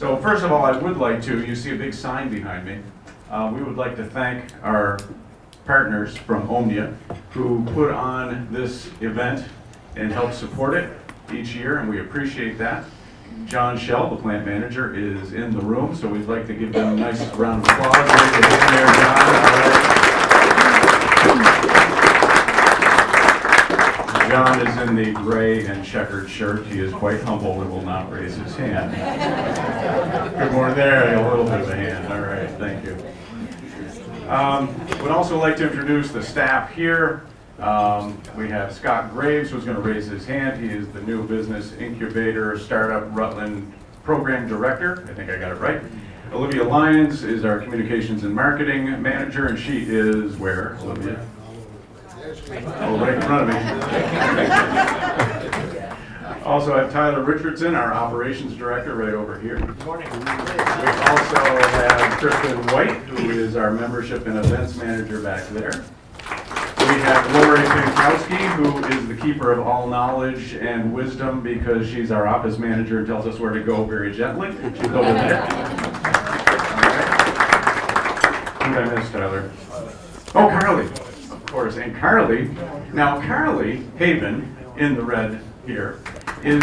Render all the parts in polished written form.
So first of all, I would like to, you see a big sign behind me. We would like to thank our partners from Omnia who put on this event and help support it each year, and we appreciate that. John Shell, the plant manager, is in the room, so we'd like to give them a nice round of applause. Raise your hand there, John. All right. John is in the gray and checkered shirt. He is quite humble and will not raise his hand. Good morning there, a little bit of a hand. All right, thank you. Would also like to introduce the staff here. We have Scott Graves, who's going to raise his hand. He is the new business incubator startup Rutland program director. I think I got it right. Olivia Lyons is our communications and marketing manager, and she is where, Olivia? Oh, right in front of me. Also have Tyler Richardson, our operations director, right over here. Good morning. We also have Kristen White, who is our membership and events manager back there. We have Lori Pinkowski, who is the keeper of all knowledge and wisdom because she's our office manager and tells us where to go very gently. She's over there. Who did I miss, Tyler? Oh, Carly, of course. And Carly, now Carly Haven, in the red here, is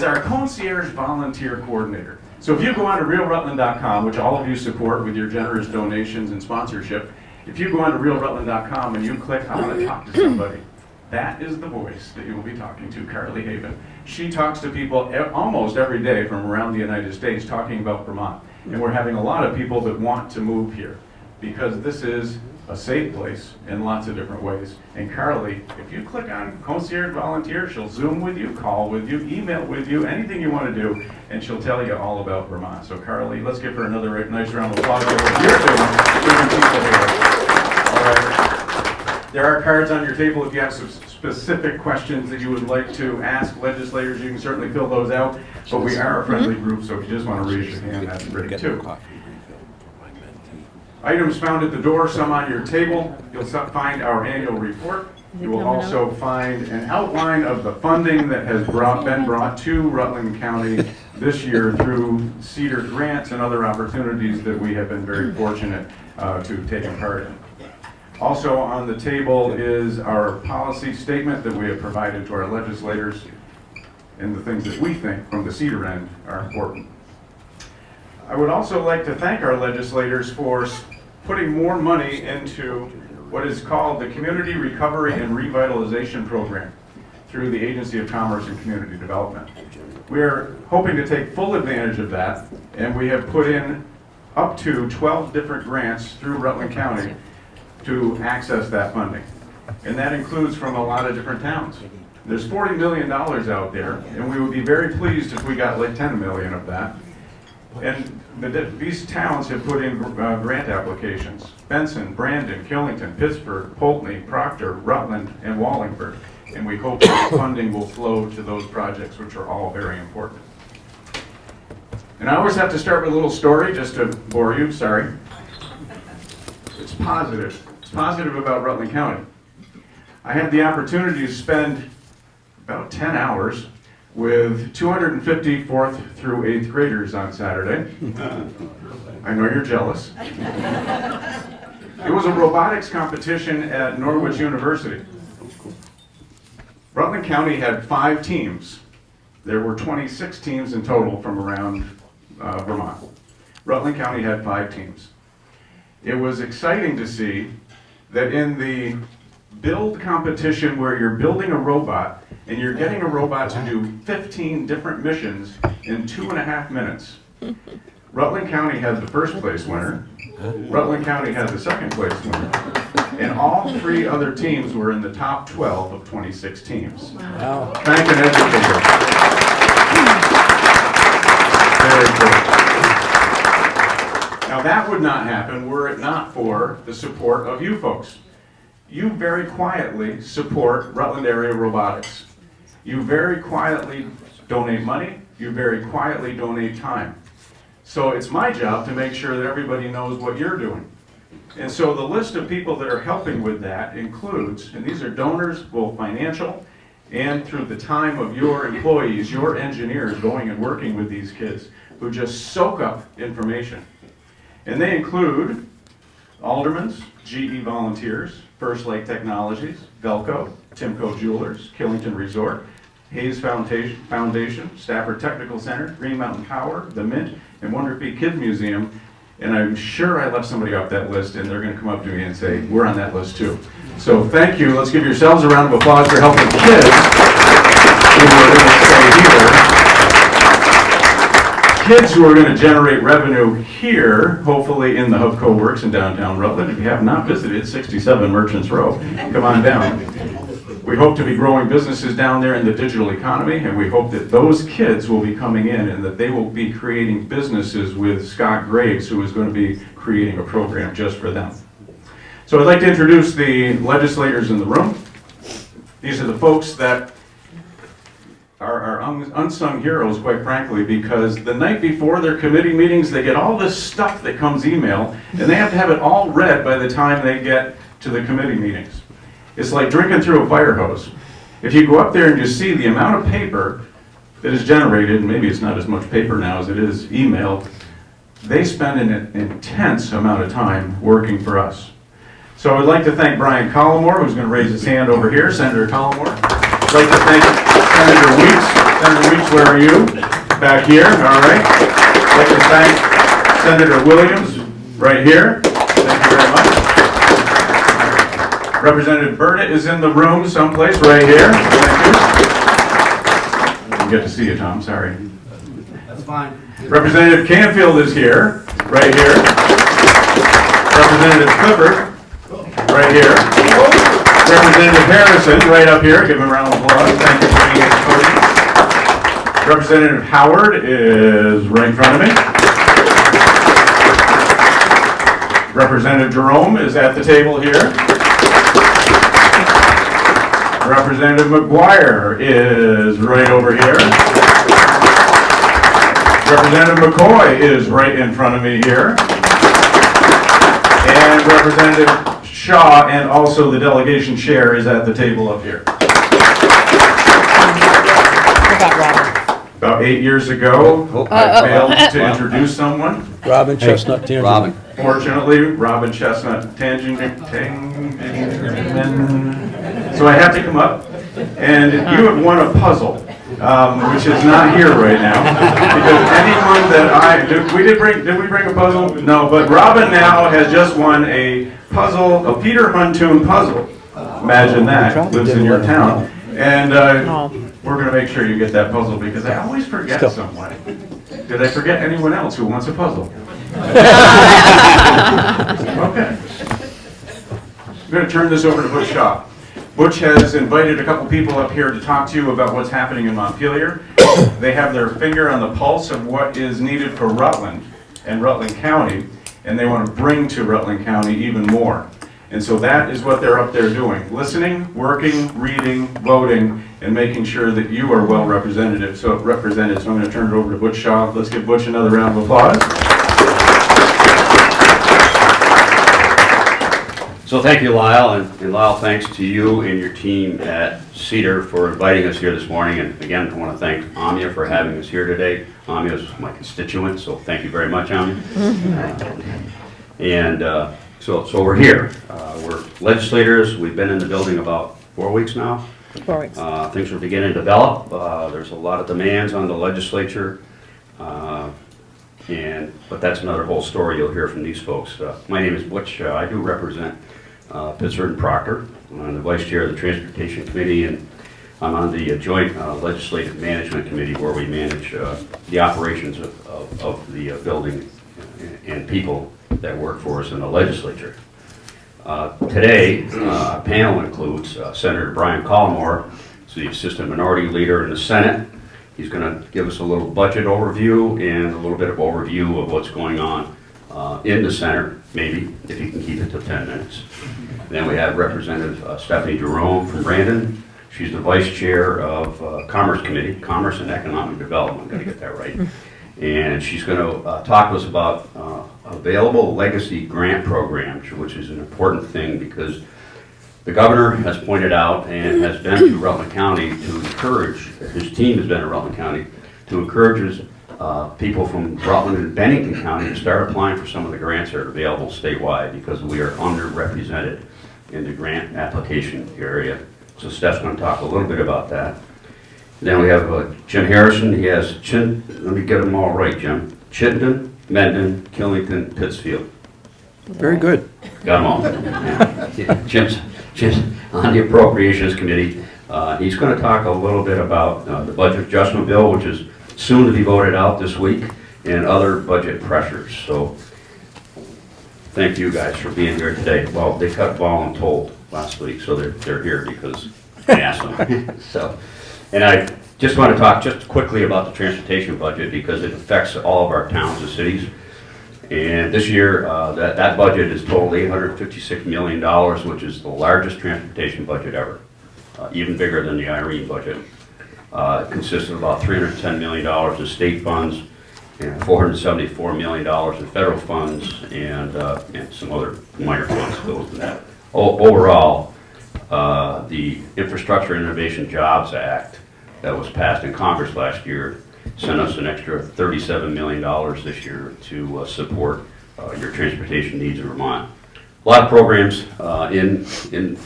our concierge volunteer coordinator. So if you go on to realrutland.com, which all of you support with your generous donations and sponsorship, if you go on to realrutland.com and you click, I want to talk to somebody, that is the voice that you will be talking to, Carly Haven. She talks to people almost every day from around the United States talking about Vermont. And we're having a lot of people that want to move here because this is a safe place in lots of different ways. And Carly, if you click on concierge volunteer, she'll Zoom with you, call with you, email with you, anything you want to do, and she'll tell you all about Vermont. So Carly, let's give her another nice round of applause for what you're doing, bringing people here. All right. There are cards on your table if you have some specific questions that you would like to ask legislators. You can certainly fill those out, but we are a friendly group, so if you just want to raise your hand, that's great too. Items found at the door, some on your table. You'll find our annual report. You will also find an outline of the funding that has been brought to Rutland County this year through CEDRR grants and other opportunities that we have been very fortunate to take part in. Also on the table is our policy statement that we have provided to our legislators and the things that we think from the CEDRR end are important. I would also like to thank our legislators for putting more money into what is called the Community Recovery and Revitalization Program through the Agency of Commerce and Community Development. We are hoping to take full advantage of that, and we have put in up to 12 different grants through Rutland County to access that funding. And that includes from a lot of different towns. There's $40 million out there, and we would be very pleased if we got like 10 million of that. And these towns have put in grant applications. Benson, Brandon, Killington, Pittsburgh, Poultney, Proctor, Rutland, and Wallingford. And we hope that funding will flow to those projects, which are all very important. And I always have to start with a little story, just to bore you, sorry. It's positive. It's positive about Rutland County. I had the opportunity to spend about 10 hours with 250 4th through 8th graders on Saturday. I know you're jealous. It was a robotics competition at Norwich University. Rutland County had 5 teams. There were 26 teams in total from around Vermont. Rutland County had 5 teams. It was exciting to see that in the build competition where you're building a robot and you're getting a robot to do 15 different missions in 2.5 minutes. Rutland County had the first place winner, Rutland County had the second place winner, and all 3 other teams were in the top 12 of 26 teams. Wow. Thank an educator. Very cool. Now that would not happen were it not for the support of you folks. You very quietly support Rutland area robotics. You very quietly donate money. You very quietly donate time. So it's my job to make sure that everybody knows what you're doing. And so the list of people that are helping with that includes, and these are donors, both financial and through the time of your employees, your engineers going and working with these kids who just soak up information. And they include Aldermans, GE Volunteers, First Lake Technologies, Velco, Timco Jewelers, Killington Resort, Hayes Foundation, Stafford Technical Center, Green Mountain Power, The Mint, and Wonder Feet Kids Museum. And I'm sure I left somebody off that list, and they're going to come up to me and say, we're on that list too. So thank you. Let's give yourselves a round of applause for helping kids who are going to stay here. Kids who are going to generate revenue here, hopefully in the Hubco Works in downtown Rutland. If you have not visited 67 Merchants Row, come on down. We hope to be growing businesses down there in the digital economy, and we hope that those kids will be coming in and that they will be creating businesses with Scott Graves, who is going to be creating a program just for them. So I'd like to introduce the legislators in the room. These are the folks that are unsung heroes, quite frankly, because the night before their committee meetings, they get all this stuff that comes email, and they have to have it all read by the time they get to the committee meetings. It's like drinking through a fire hose. If you go up there and you see the amount of paper that is generated, and maybe it's not as much paper now as it is email, they spend an intense amount of time working for us. So I'd like to thank Brian Collmore, who's going to raise his hand over here, Senator Collmore. I'd like to thank Senator Weeks. Senator Weeks, where are you? Back here, all right. I'd like to thank Senator Williams, right here. Thank you very much. Representative Burditt is in the room someplace, right here. Thank you. Didn't get to see you, Tom, sorry. That's fine. Representative Canfield is here, right here. Representative Clifford, right here. Representative Harrison, right up here. Give him a round of applause. Thank you for being at the podium. Representative Howard is right in front of me. Representative Jerome is at the table here. Representative McGuire is right over here. Representative McCoy is right in front of me here. And Representative Shaw and also the delegation chair is at the table up here. About 8 years ago, I failed to introduce someone. Robin Chestnut Tangent. Robin. Fortunately, Robin Chestnut Tangent. So I have to come up, and you have won a puzzle, which is not here right now, because anyone that did we bring a puzzle? No, but Robin now has just won a puzzle, a Peter Huntoon puzzle. Imagine that, lives in your town. And we're going to make sure you get that puzzle, because I always forget someone. Did I forget anyone else who wants a puzzle? Okay. I'm going to turn this over to Butch Shaw. Butch has invited a couple people up here to talk to you about what's happening in Montpelier. They have their finger on the pulse of what is needed for Rutland and Rutland County, and they want to bring to Rutland County even more. And so that is what they're up there doing. Listening, working, reading, voting, and making sure that you are well represented. So I'm going to turn it over to Butch Shaw. Let's give Butch another round of applause. So thank you, Lyle, and Lyle, thanks to you and your team at CEDRR for inviting us here this morning. And again, I want to thank Amia for having us here today. Amia is my constituent, so thank you very much, Amia. So we're here. We're legislators. We've been in the building about 4 weeks now. 4 weeks. Things are beginning to develop. There's a lot of demands on the legislature. But that's another whole story you'll hear from these folks. My name is Butch. I do represent Pittsford and Proctor. I'm the vice chair of the Transportation Committee, and I'm on the joint Legislative Management Committee, where we manage the operations of the building and people that work for us in the legislature. Today, our panel includes Senator Brian Collmore, who's the Assistant Minority Leader in the Senate. He's going to give us a little budget overview and a little bit of overview of what's going on in the Senate, maybe, if you can keep it to 10 minutes. Then we have Representative Stephanie Jerome from Brandon. She's the Vice Chair of Commerce Committee, Commerce and Economic Development, got to get that right. And she's going to talk to us about available legacy grant programs, which is an important thing because The governor has pointed out and has been to Rutland County to encourage, his team has been to Rutland County, to encourage people from Rutland and Bennington County to start applying for some of the grants that are available statewide because we are underrepresented in the grant application area. So Steph's going to talk a little bit about that. Then we have Jim Harrison. He has, let me get them all right, Jim. Chittenden, Mendon, Killington, Pittsfield. Very good. Got them all. Yeah. Jim's on the Appropriations Committee. He's going to talk a little bit about the budget adjustment bill, which is soon to be voted out this week, and other budget pressures. So thank you guys for being here today. Well, they cut voluntold last week, so they're here because I asked them. So, and I just want to talk just quickly about the transportation budget because it affects all of our towns and cities. And this year, that budget is totaled $856 million, which is the largest transportation budget ever, even bigger than the Irene budget. It consists of about $310 million in state funds and $474 million in federal funds and some other minor funds that goes in that. Overall, the Infrastructure Innovation Jobs Act that was passed in Congress last year sent us an extra $37 million this year to support your transportation needs in Vermont. A lot of programs in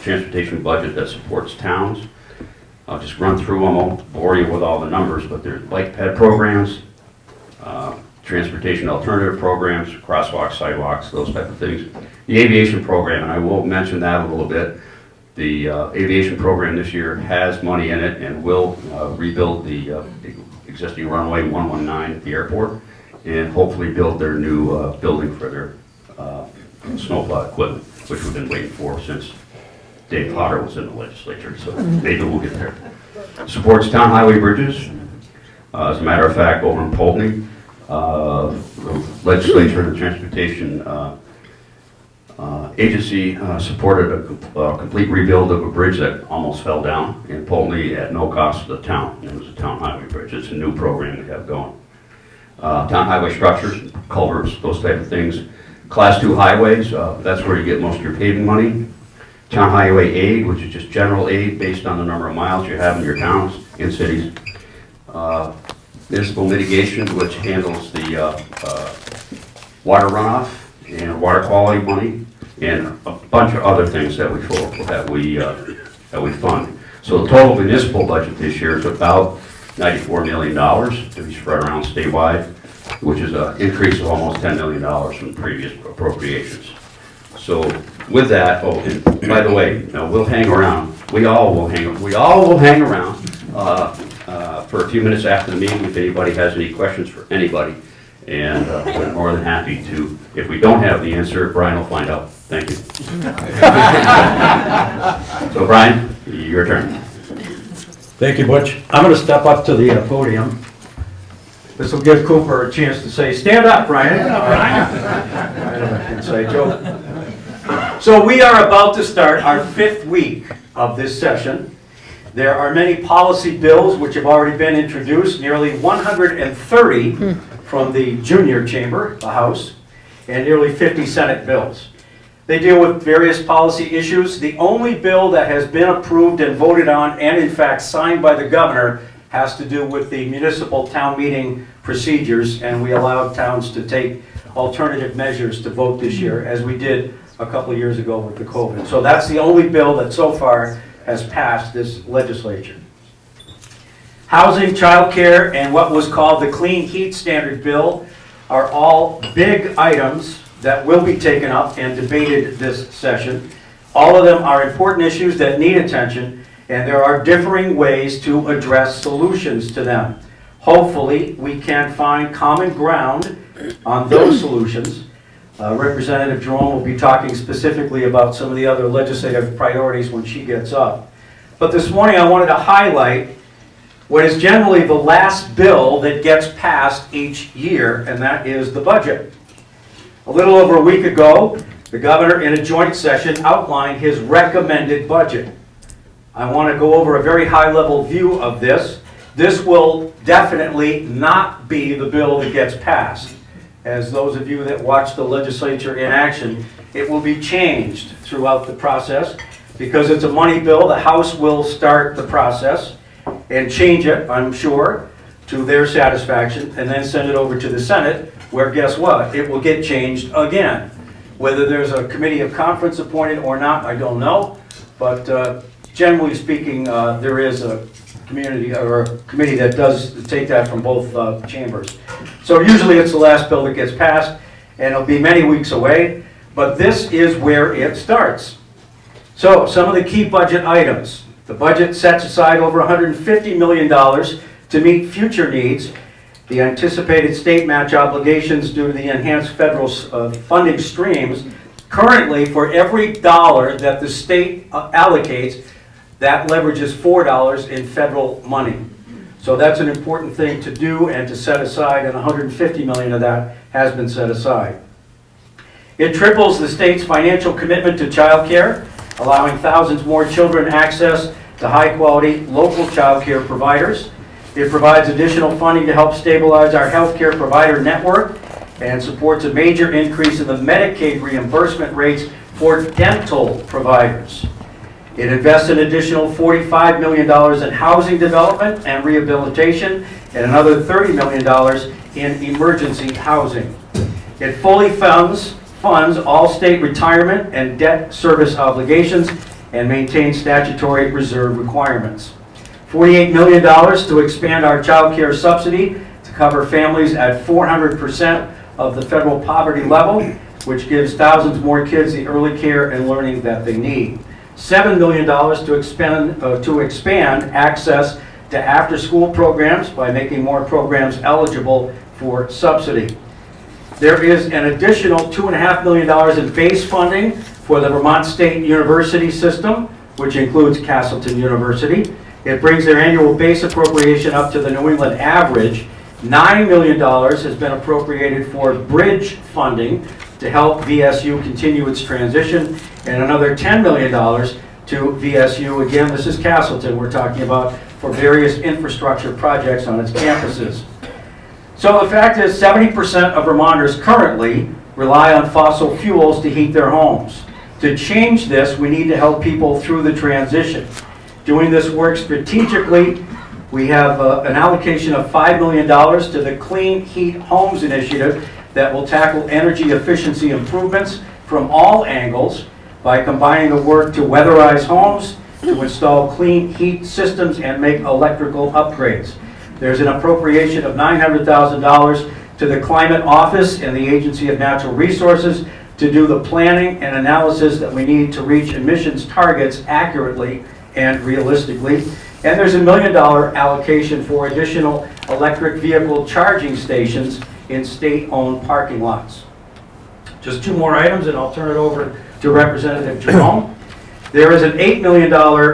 transportation budget that supports towns. I'll just run through them. I won't bore you with all the numbers, but there's bike ped programs, transportation alternative programs, crosswalks, sidewalks, those type of things. The aviation program, and I will mention that a little bit. The aviation program this year has money in it and will rebuild the existing runway 119 at the airport and hopefully build their new building for their snowplow equipment, which we've been waiting for since Dave Potter was in the legislature, so maybe we'll get there. Supports town highway bridges. As a matter of fact, over in Poultney, the legislature and the transportation agency supported a complete rebuild of a bridge that almost fell down in Poultney at no cost to the town. It was a town highway bridge. It's a new program we have going. Town highway structures, culverts, those type of things. Class 2 highways, that's where you get most of your paving money. Town highway aid, which is just general aid based on the number of miles you have in your towns and cities. Municipal mitigation, which handles the water runoff and water quality money, and a bunch of other things that we fund. So the total municipal budget this year is about $94 million to be spread around statewide, which is an increase of almost $10 million from previous appropriations. So with that, oh, and by the way, now we'll hang around. We all will hang around for a few minutes after the meeting if anybody has any questions for anybody. And we're more than happy to. If we don't have the answer, Brian will find out. Thank you. So Brian, your turn. Thank you, Butch. I'm going to step up to the podium. This will give Cooper a chance to say, stand up, Brian. Stand up, Brian. I don't know, inside joke. So we are about to start our 5th week of this session. There are many policy bills which have already been introduced, nearly 130 from the junior chamber, the House, and nearly 50 Senate bills. They deal with various policy issues. The only bill that has been approved and voted on and in fact signed by the governor has to do with the municipal town meeting procedures, and we allowed towns to take alternative measures to vote this year, as we did a couple of years ago with the COVID. So that's the only bill that so far has passed this legislature. Housing, childcare, and what was called the Clean Heat Standard Bill are all big items that will be taken up and debated this session. All of them are important issues that need attention, and there are differing ways to address solutions to them. Hopefully, we can find common ground on those solutions. Representative Jerome will be talking specifically about some of the other legislative priorities when she gets up. But this morning I wanted to highlight what is generally the last bill that gets passed each year, and that is the budget. A little over a week ago, the governor in a joint session outlined his recommended budget. I want to go over a very high-level view of this. This will definitely not be the bill that gets passed. As those of you that watch the legislature in action, it will be changed throughout the process. because it's a money bill. The House will start the process and change it, I'm sure, to their satisfaction, and then send it over to the Senate, where guess what? It will get changed again. Whether there's a committee of conference appointed or not, I don't know, but generally speaking, there is a community or a committee that does take that from both chambers. So usually it's the last bill that gets passed, and it'll be many weeks away, but this is where it starts. So some of the key budget items. The budget sets aside over $150 million to meet future needs, the anticipated state match obligations due to the enhanced federal funding streams. Currently, for every dollar that the state allocates, that leverages $4 in federal money. So that's an important thing to do and to set aside, and $150 million of that has been set aside. It triples the state's financial commitment to child care, allowing thousands more children access to high-quality local child care providers. It provides additional funding to help stabilize our healthcare provider network and supports a major increase in the Medicaid reimbursement rates for dental providers. It invests an additional $45 million in housing development and rehabilitation and another $30 million in emergency housing. It fully funds all state retirement and debt service obligations and maintains statutory reserve requirements. $48 million to expand our child care subsidy to cover families at 400% of the federal poverty level, which gives thousands more kids the early care and learning that they need. $7 million to expand access to after-school programs by making more programs eligible for subsidy. There is an additional $2.5 million in base funding for the Vermont State University system, which includes Castleton University. It brings their annual base appropriation up to the New England average. $9 million has been appropriated for bridge funding to help VSU continue its transition, and another $10 million to VSU. Again, this is Castleton we're talking about, for various infrastructure projects on its campuses. So the fact is 70% of Vermonters currently rely on fossil fuels to heat their homes. To change this, we need to help people through the transition. Doing this work strategically, we have an allocation of $5 million to the Clean Heat Homes initiative that will tackle energy efficiency improvements from all angles by combining the work to weatherize homes, to install clean heat systems, and make electrical upgrades. There's an appropriation of $900,000 to the Climate Office and the Agency of Natural Resources to do the planning and analysis that we need to reach emissions targets accurately and realistically. And there's a $1 million allocation for additional electric vehicle charging stations in state-owned parking lots. Just two more items and I'll turn it over to Representative Jerome. There is an $8 million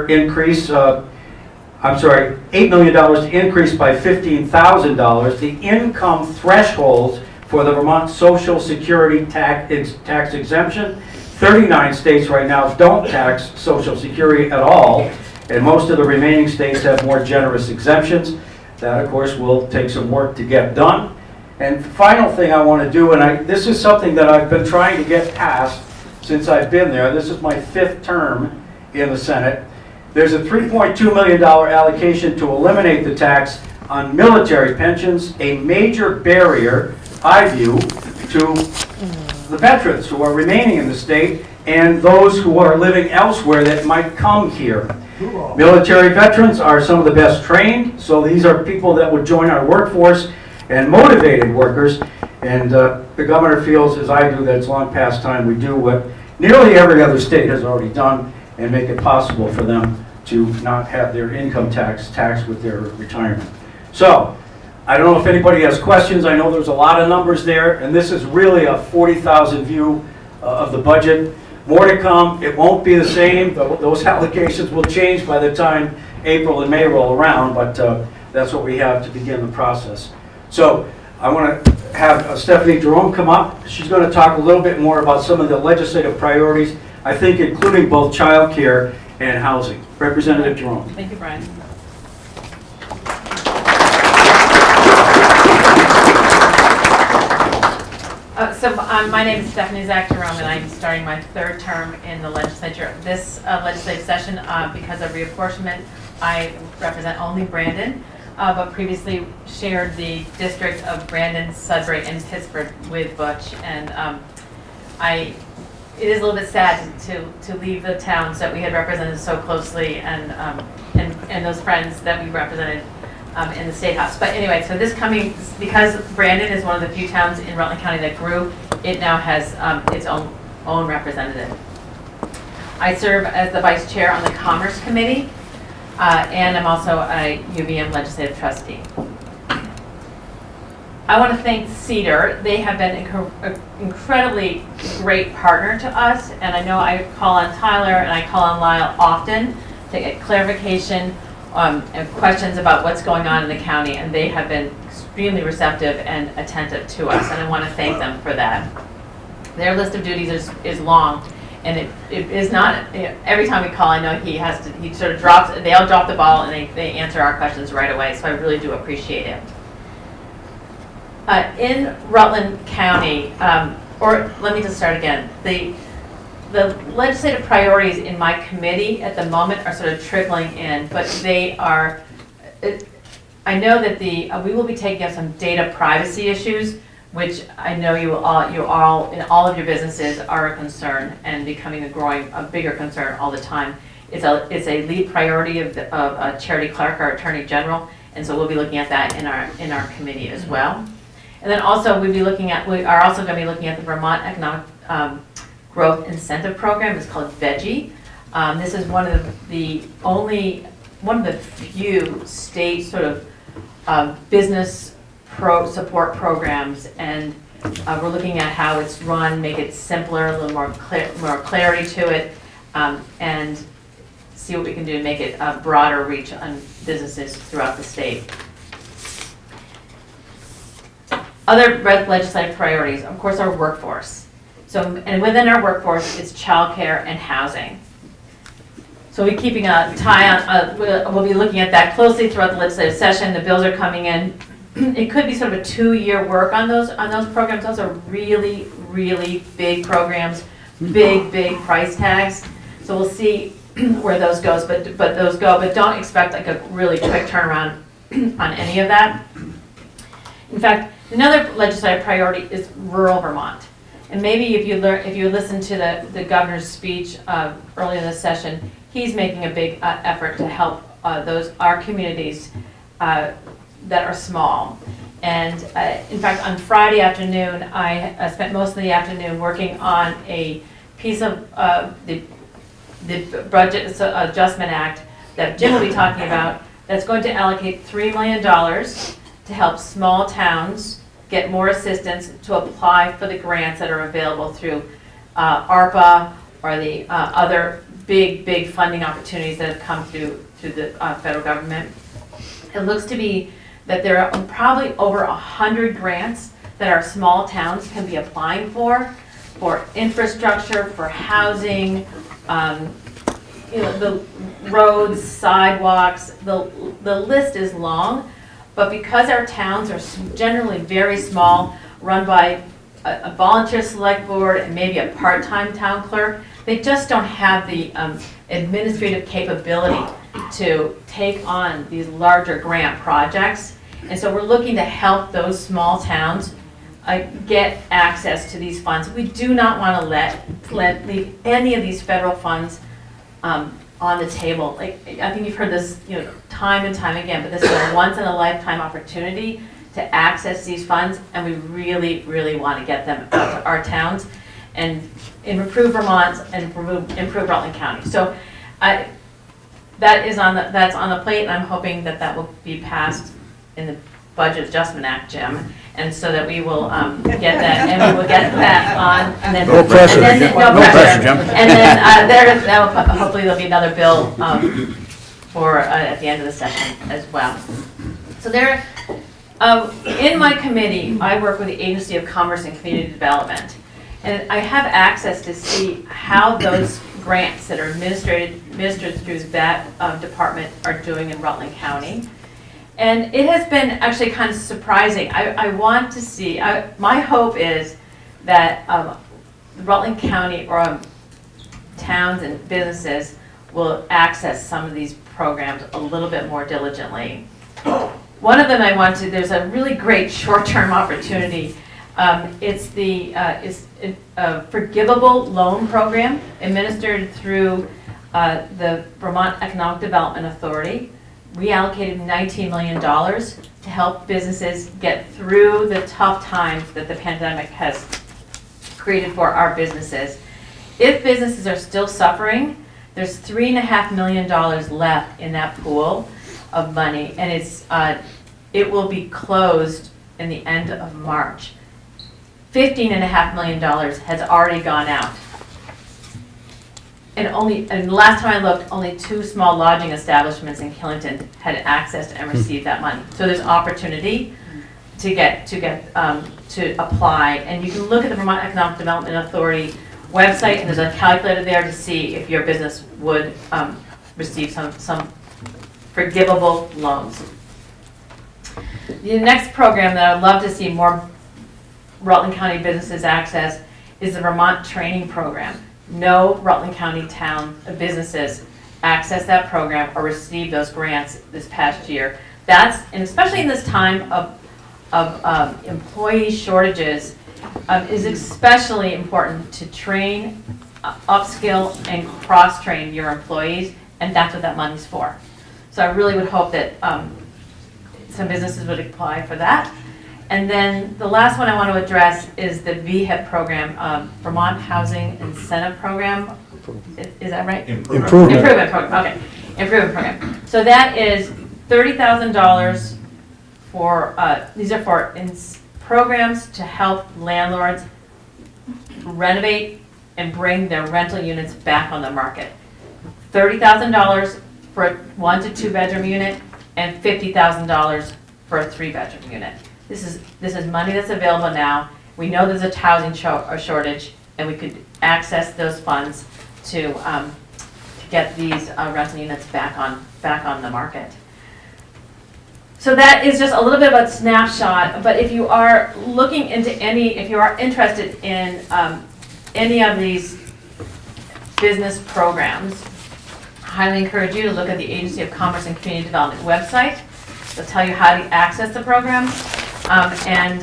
increase, $8 million to increase by $15,000 the income thresholds for the Vermont Social Security tax exemption. 39 states right now don't tax Social Security at all, and most of the remaining states have more generous exemptions. That, of course, will take some work to get done. And the final thing I want to do, and this is something that I've been trying to get passed since I've been there. This is my 5th term in the Senate. There's a $3.2 million allocation to eliminate the tax on military pensions, a major barrier, I view, to the veterans who are remaining in the state and those who are living elsewhere that might come here. Military veterans are some of the best trained, so these are people that would join our workforce and motivated workers, and the governor feels, as I do, that it's long past time we do what nearly every other state has already done and make it possible for them to not have their income taxed with their retirement. So, I don't know if anybody has questions. I know there's a lot of numbers there, and this is really a 40,000 view of the budget. More to come. It won't be the same. Those allocations will change by the time April and May roll around, but that's what we have to begin the process. So I want to have Stephanie Jerome come up. She's going to talk a little bit more about some of the legislative priorities, I think including both child care and housing. Representative Jerome. Thank you, Brian. My name is Stephanie Zach Jerome, and I'm starting my third term in the legislature. This legislative session, because of reapportionment, I represent only Brandon, but previously shared the district of Brandon, Sudbury, and Pittsburgh with Butch. And it is a little bit sad to leave the towns that we had represented so closely and those friends that we represented in the State House. But anyway, so because Brandon is one of the few towns in Rutland County that grew, it now has its own representative. I serve as the vice chair on the Commerce Committee, and I'm also a UVM legislative trustee. I want to thank CEDRR. They have been an incredibly great partner to us, and I know I call on Tyler and I call on Lyle often to get clarification and questions about what's going on in the county, and they have been extremely receptive and attentive to us, and I want to thank them for that. Their list of duties is long, and it is not, every time we call, I know he sort of drops, they all drop the ball and they answer our questions right away, so I really do appreciate it. In Rutland County, or let me just start again, the legislative priorities in my committee at the moment are sort of trickling in, but they are, I know that we will be taking up some data privacy issues, which I know you all in all of your businesses are a concern and becoming a bigger concern all the time. It's a lead priority of Charity Clark, our Attorney General, and so we'll be looking at that in our committee as well. And then also we are also going to be looking at the Vermont Economic Growth Incentive Program. It's called VEGI. This is one of the few state sort of business support programs, and we're looking at how it's run, make it simpler, a little more clarity to it, and see what we can do to make it a broader reach on businesses throughout the state. Other legislative priorities, of course, are workforce. And within our workforce, it's childcare and housing. So we're keeping a tie on, we'll be looking at that closely throughout the legislative session. The bills are coming in. It could be sort of a 2-year work on those programs. Those are really, really big programs, big price tags. So we'll see where those goes, but don't expect like a really quick turnaround on any of that. In fact, another legislative priority is rural Vermont. And maybe if you listen to the governor's speech earlier in the session, he's making a big effort to help our communities that are small. And in fact, on Friday afternoon, I spent most of the afternoon working on a piece of the Budget Adjustment Act that Jim will be talking about, that's going to allocate $3 million to help small towns get more assistance to apply for the grants that are available through ARPA or the other big funding opportunities that have come through the federal government. It looks to be that there are probably over 100 grants that our small towns can be applying for infrastructure, for housing, the roads, sidewalks, the list is long. But because our towns are generally very small, run by a volunteer select board and maybe a part-time town clerk, they just don't have the administrative capability to take on these larger grant projects. And so we're looking to help those small towns get access to these funds. We do not want to leave any of these federal funds on the table. Like, I think you've heard this, time and time again, but this is a once-in-a-lifetime opportunity to access these funds, and we really, really want to get them out to our towns and improve Vermont and improve Rutland County. So that's on the plate, and I'm hoping that will be passed in the Budget Adjustment Act, Jim, and so that we will get that, and we will get that on, and then No pressure, no pressure, Jim. and then hopefully there'll be another bill for at the end of the session as well. So there, in my committee, I work with the Agency of Commerce and Community Development, and I have access to see how those grants that are administered through that department are doing in Rutland County. And it has been actually kind of surprising. I want to see, my hope is that the Rutland County or towns and businesses will access some of these programs a little bit more diligently. One of them there's a really great short-term opportunity. It's a forgivable loan program administered through the Vermont Economic Development Authority. Reallocated $19 million to help businesses get through the tough times that the pandemic has created for our businesses. If businesses are still suffering, there's $3.5 million left in that pool of money, and it will be closed in the end of March. $15.5 million has already gone out. And last time I looked, only 2 small lodging establishments in Killington had accessed and received that money. So there's opportunity to apply, and you can look at the Vermont Economic Development Authority website, and there's a calculator there to see if your business would receive some forgivable loans. The next program that I'd love to see more Rutland County businesses access is the Vermont Training Program. No Rutland County businesses access that program or receive those grants this past year. And especially in this time of employee shortages, is especially important to train, upskill, and cross-train your employees, and that's what that money's for. So I really would hope that some businesses would apply for that. And then the last one I want to address is the VHIP program, Vermont Housing Incentive Program. Is that right? Improvement. Improvement program, okay. Improvement program. So that is $30,000 for, these are for programs to help landlords renovate and bring their rental units back on the market. $30,000 for a 1 to 2 bedroom unit and $50,000 for a 3-bedroom unit. This is money that's available now. We know there's a housing shortage, and we could access those funds to get these rental units back on the market. So that is just a little bit of a snapshot, but if you are looking into if you are interested in any of these business programs, I highly encourage you to look at the Agency of Commerce and Community Development website. They'll tell you how to access the program, and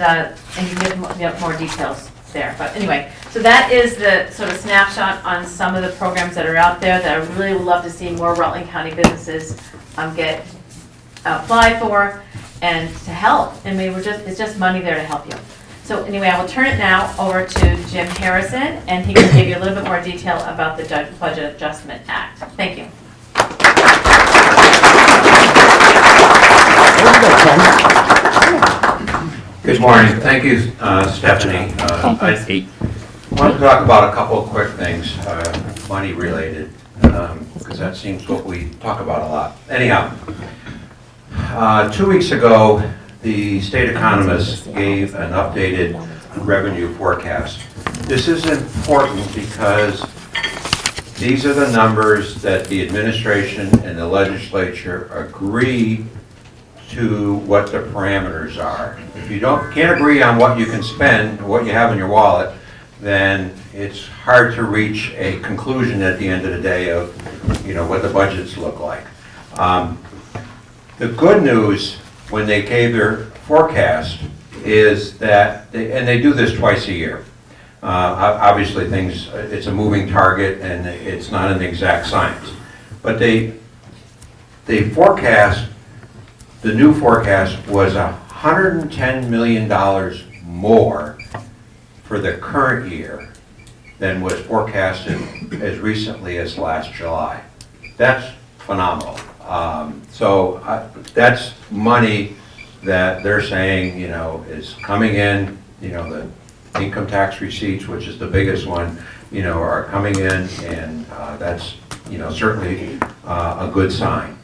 you can get more details there. But anyway, so that is the sort of snapshot on some of the programs that are out there that I really would love to see more Rutland County businesses apply for and to help. I mean, it's just money there to help you. So anyway, I will turn it now over to Jim Harrison, and he can give you a little bit more detail about the Budget Adjustment Act. Thank you. Good morning. Thank you, Stephanie. I want to talk about a couple of quick things, money related, because that seems what we talk about a lot. Anyhow, 2 weeks ago, the state economist gave an updated revenue forecast. This is important because these are the numbers that the administration and the legislature agree to what the parameters are. If you can't agree on what you can spend, what you have in your wallet, then it's hard to reach a conclusion at the end of the day of, what the budgets look like. The good news when they gave their forecast is that, they do this twice a year. Obviously it's a moving target and it's not an exact science. But they forecast, the new forecast was $110 million more for the current year than was forecasted as recently as last July. That's phenomenal. That's money that they're saying, is coming in, the income tax receipts, which is the biggest one, are coming in, and that's, certainly a good sign.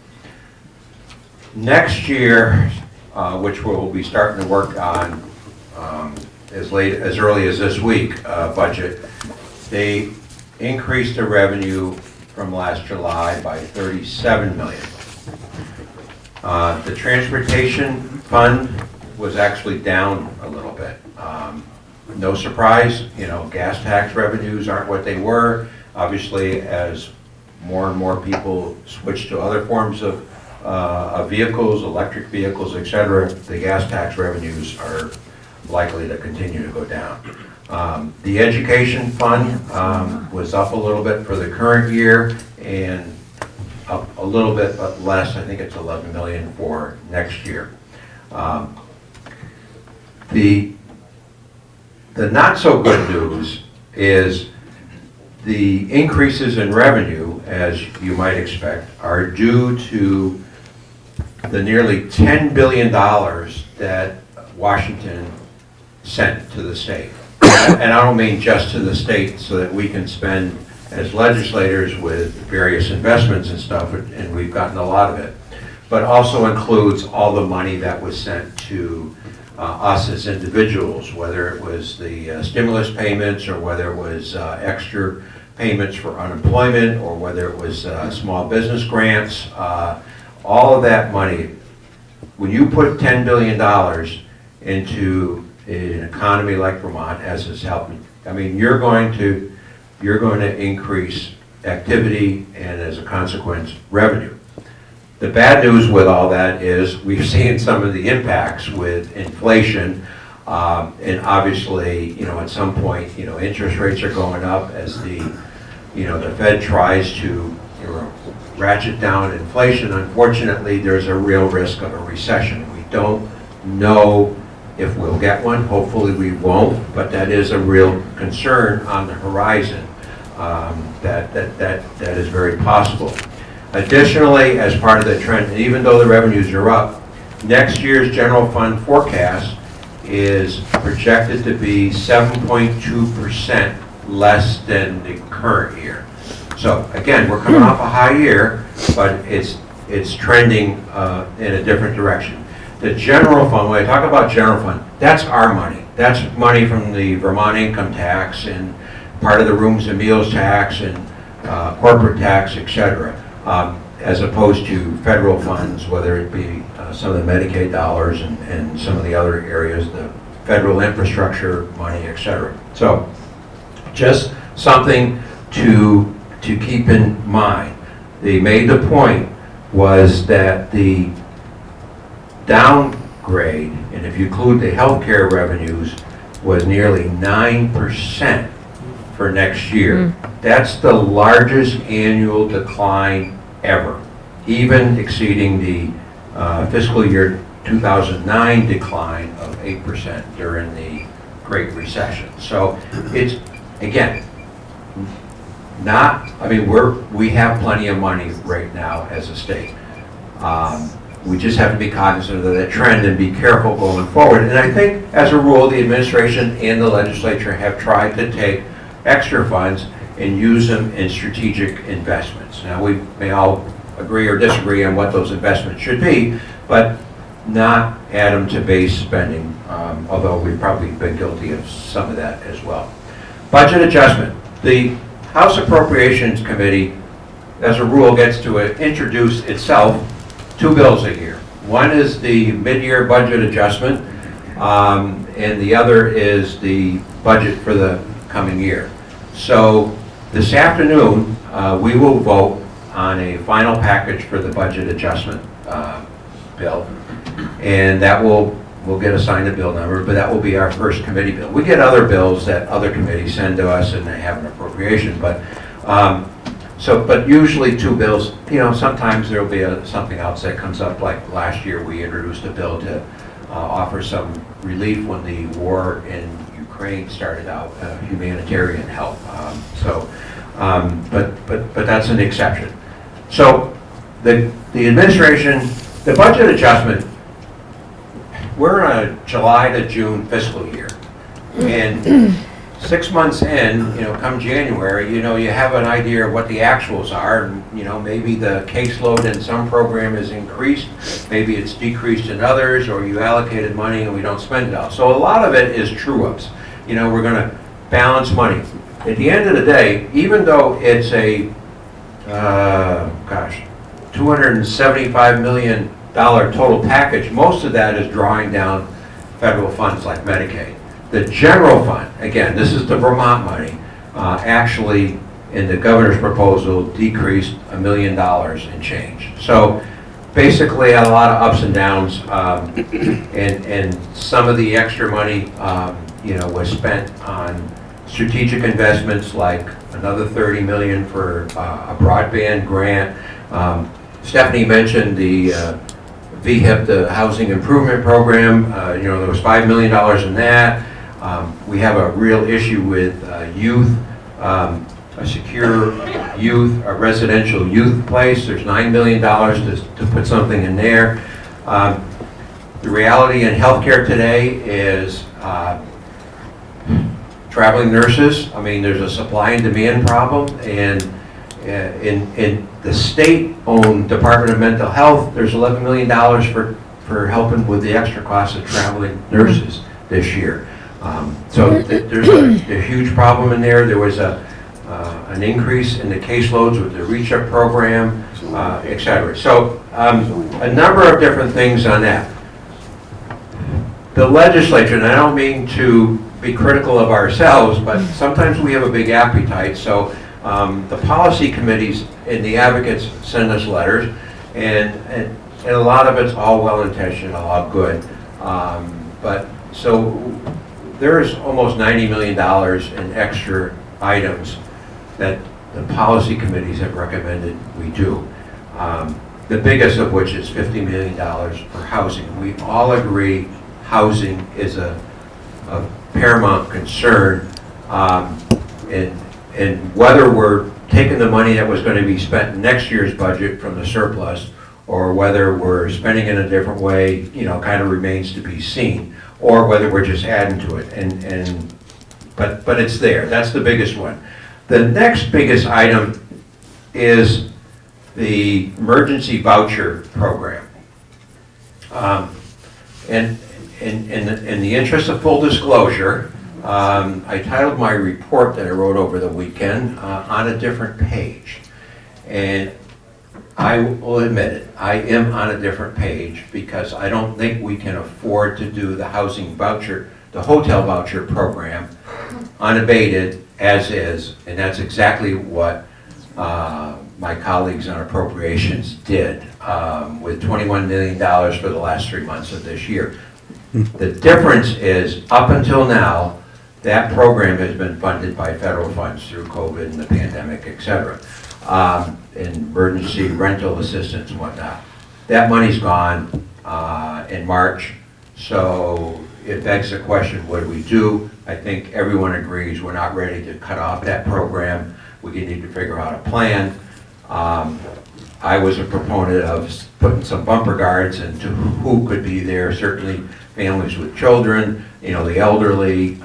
Next year, which we'll be starting to work on as early as this week, budget, they increased the revenue from last July by $37 million. The transportation fund was actually down a little bit. No surprise, gas tax revenues aren't what they were. Obviously, as more and more people switch to other forms of vehicles, electric vehicles, et cetera, the gas tax revenues are likely to continue to go down. The education fund was up a little bit for the current year and up a little bit, but less. I think it's 11 million for next year. The not so good news is the increases in revenue, as you might expect, are due to the nearly $10 billion that Washington sent to the state. And I don't mean just to the state so that we can spend as legislators with various investments and stuff, and we've gotten a lot of it, but also includes all the money that was sent to us as individuals, whether it was the stimulus payments or whether it was extra payments for unemployment or whether it was small business grants. All of that money, when you put $10 billion into an economy like Vermont, as is helping, I mean, you're going to increase activity and, as a consequence, revenue. The bad news with all that is we've seen some of the impacts with inflation, and obviously, at some point, interest rates are going up as the Fed tries to ratchet down inflation. Unfortunately, there's a real risk of a recession. We don't know if we'll get one. Hopefully we won't, but that is a real concern on the horizon. That is very possible. Additionally, as part of the trend, and even though the revenues are up, next year's general fund forecast is projected to be 7.2% less than the current year. So again, we're coming off a high year, but it's trending in a different direction. The general fund, when I talk about general fund, that's our money. That's money from the Vermont income tax and part of the rooms and meals tax and corporate tax, et cetera, as opposed to federal funds, whether it be some of the Medicaid dollars and some of the other areas, the federal infrastructure money, et cetera. So just something to keep in mind. They made the point was that the downgrade, and if you include the healthcare revenues, was nearly 9% for next year. That's the largest annual decline ever, even exceeding the fiscal year 2009 decline of 8% during the Great Recession. So it's, again, we have plenty of money right now as a state. We just have to be cognizant of that trend and be careful going forward. And I think, as a rule, the administration and the legislature have tried to take extra funds and use them in strategic investments. Now, we may all agree or disagree on what those investments should be, but not add them to base spending, although we've probably been guilty of some of that as well. Budget adjustment. The House Appropriations Committee, as a rule, gets to introduce itself 2 bills a year. One is the mid-year budget adjustment, and the other is the budget for the coming year. So this afternoon, we will vote on a final package for the budget adjustment bill, and that will get assigned a bill number, but that will be our first committee bill. We get other bills that other committees send to us and they have an appropriation, but usually 2 bills. Sometimes there'll be something else that comes up, like last year we introduced a bill to offer some relief when the war in Ukraine started out, humanitarian help. But that's an exception. So the administration, the budget adjustment, we're in a July to June fiscal year, and 6 months in, come January, you have an idea of what the actuals are, and maybe the caseload in some program is increased, maybe it's decreased in others, or you allocated money and we don't spend it all. So a lot of it is true-ups. We're going to balance money. At the end of the day, even though it's a $275 million total package, most of that is drawing down federal funds like Medicaid. The general fund, again, this is the Vermont money, actually, in the governor's proposal, decreased $1 million and change. So basically, a lot of ups and downs, and some of the extra money, was spent on strategic investments like another $30 million for a broadband grant. Stephanie mentioned the VHIP, the Housing Improvement Program. There was $5 million in that. We have a real issue with youth, a secure youth, a residential youth place. There's $9 million to put something in there. The reality in healthcare today is traveling nurses. I mean, there's a supply and demand problem, and in the state-owned Department of Mental Health, there's $11 million for helping with the extra cost of traveling nurses this year. So there's a huge problem in there. There was an increase in the caseloads with the Reach Up program, et cetera. So a number of different things on that. The legislature, and I don't mean to be critical of ourselves, but sometimes we have a big appetite. So the policy committees and the advocates send us letters, and a lot of it's all well-intentioned, all good. But so there's almost $90 million in extra items that the policy committees have recommended we do. The biggest of which is $50 million for housing. We all agree housing is a paramount concern, and whether we're taking the money that was going to be spent in next year's budget from the surplus, or whether we're spending it in a different way, kind of remains to be seen, or whether we're just adding to it. But it's there. That's the biggest one. The next biggest item is the emergency voucher program. And in the interest of full disclosure, I titled my report that I wrote over the weekend on a different page. And I will admit it, I am on a different page because I don't think we can afford to do the housing voucher, the hotel voucher program unabated as is, and that's exactly what my colleagues on appropriations did with $21 million for the last 3 months of this year. The difference is, up until now, that program has been funded by federal funds through COVID and the pandemic, et cetera, and emergency rental assistance and whatnot. That money's gone in March, so it begs the question, what do we do? I think everyone agrees we're not ready to cut off that program. We need to figure out a plan. I was a proponent of putting some bumper guards into who could be there, certainly families with children, the elderly,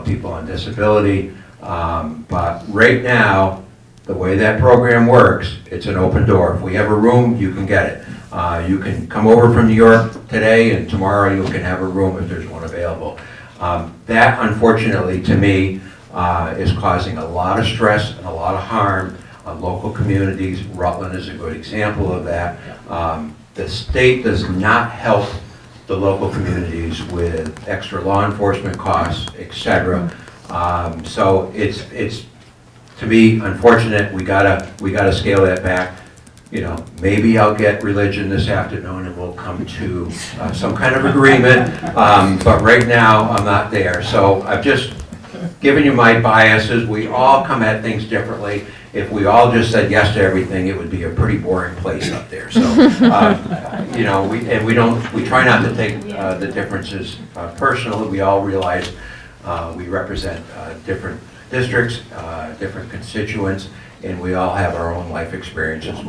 people on disability. But right now, the way that program works, it's an open door. If we have a room, you can get it. You can come over from New York today, and tomorrow you can have a room if there's one available. That, unfortunately, to me, is causing a lot of stress and a lot of harm on local communities. Rutland is a good example of that. The state does not help the local communities with extra law enforcement costs, etc. So it's to me unfortunate. We gotta scale that back. Maybe I'll get religion this afternoon and we'll come to some kind of agreement. But right now I'm not there. So I've just given you my biases. We all come at things differently. If we all just said yes to everything, it would be a pretty boring place up there. So, we try not to take the differences personally. We all realize we represent different districts, different constituents, and we all have our own life experiences,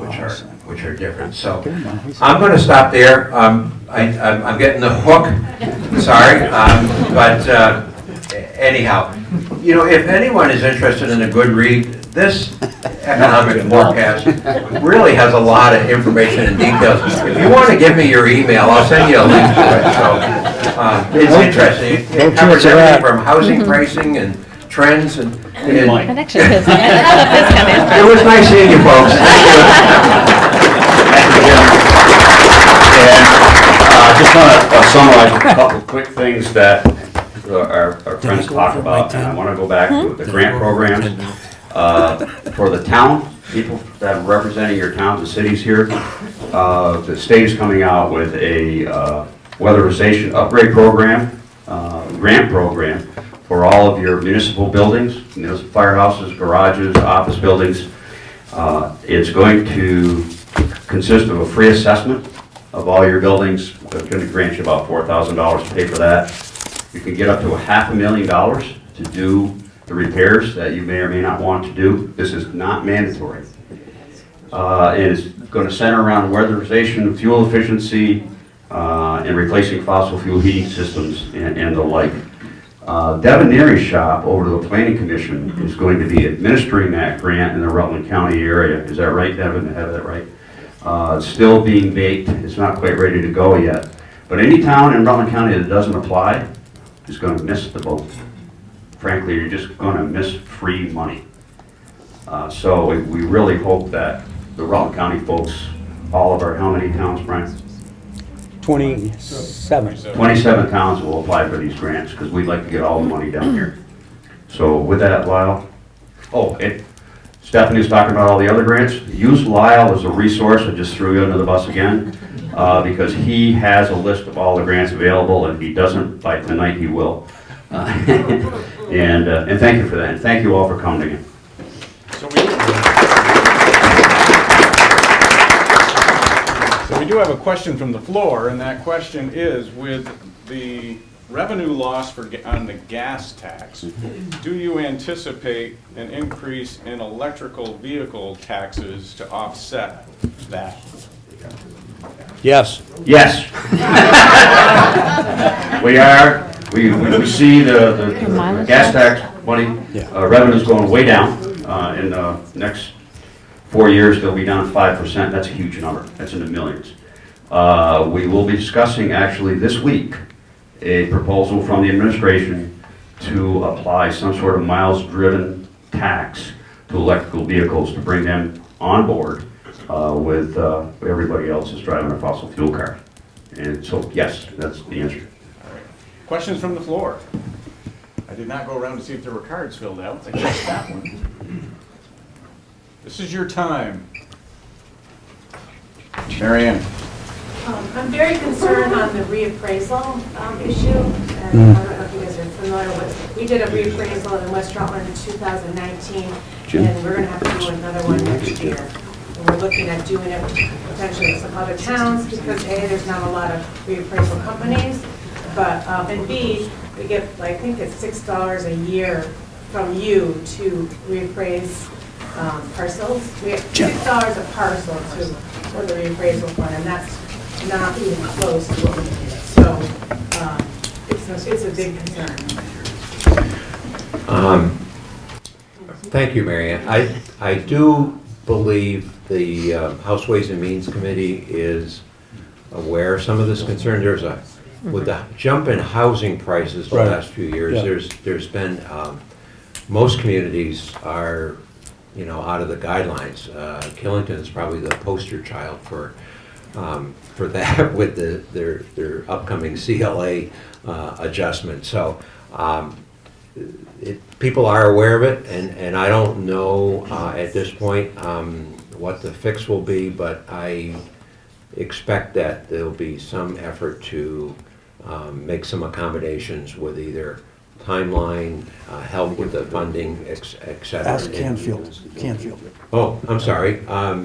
which are different. So, I'm going to stop there. I'm getting the hook. Sorry, but anyhow, if anyone is interested in a good read, this economic forecast really has a lot of information and details. If you want to give me your email, I'll send you a link to it. So it's interesting. It covers everything from housing pricing and trends and That actually is. That's kind of interesting. it was nice seeing you folks. And I just want to summarize a couple quick things that our friends talk about, and I want to go back to the grant programs. For the town, people that are representing your towns and cities here, the state is coming out with a weatherization upgrade program, grant program for all of your municipal buildings, municipal firehouses, garages, office buildings. It's going to consist of a free assessment of all your buildings. It's going to grant you about $4,000 to pay for that. You can get up to $500,000 to do the repairs that you may or may not want to do. This is not mandatory. It is going to center around weatherization, fuel efficiency, and replacing fossil fuel heating systems and the like. Devin Neary's shop over to the Planning Commission is going to be administering that grant in the Rutland County area. Is that right, Devin? Have that right? It's still being baked. It's not quite ready to go yet. But any town in Rutland County that doesn't apply is going to miss the boat. Frankly, you're just going to miss free money. So we really hope that the Rutland County folks, all of our, how many towns, Brian? 27. 27 towns will apply for these grants because we'd like to get all the money down here. So with that, Lyle, Stephanie was talking about all the other grants. Use Lyle as a resource. I just threw you under the bus again because he has a list of all the grants available, and if he doesn't by tonight, he will. And thank you for that. And thank you all for coming again. So we do have a question from the floor, and that question is, with the revenue loss on the gas tax, do you anticipate an increase in electrical vehicle taxes to offset that? Yes. Yes. We are. We see the gas tax money revenues going way down. In the next 4 years, they'll be down 5%. That's a huge number. That's in the millions. We will be discussing actually this week a proposal from the administration to apply some sort of miles-driven tax to electrical vehicles to bring them on board with everybody else that's driving a fossil fuel car. And so, yes, that's the answer. All right. Questions from the floor? I did not go around to see if there were cards filled out. I checked that one. This is your time. Marianne. I'm very concerned on the reappraisal issue, and I don't know if you guys are familiar with, we did a reappraisal in West Rutland in 2019, and we're going to have to do another one next year. And we're looking at doing it potentially with some other towns, because A, there's not a lot of reappraisal companies, but, and B, we get, I think it's $6 a year from you to reappraise parcels. We have $6 a parcel for the reappraisal fund, and that's not even close to what we did. So it's a big concern. Thank you, Marianne. I do believe the House Ways and Means Committee is aware of some of this concern. There's with the jump in housing prices the last few years, there's been, most communities are, out of the guidelines. Killington is probably the poster child for that with their upcoming CLA adjustment. So people are aware of it, and I don't know at this point what the fix will be, but I expect that there'll be some effort to make some accommodations with either timeline, help with the funding, etc. Ask Canfield. Oh, I'm sorry.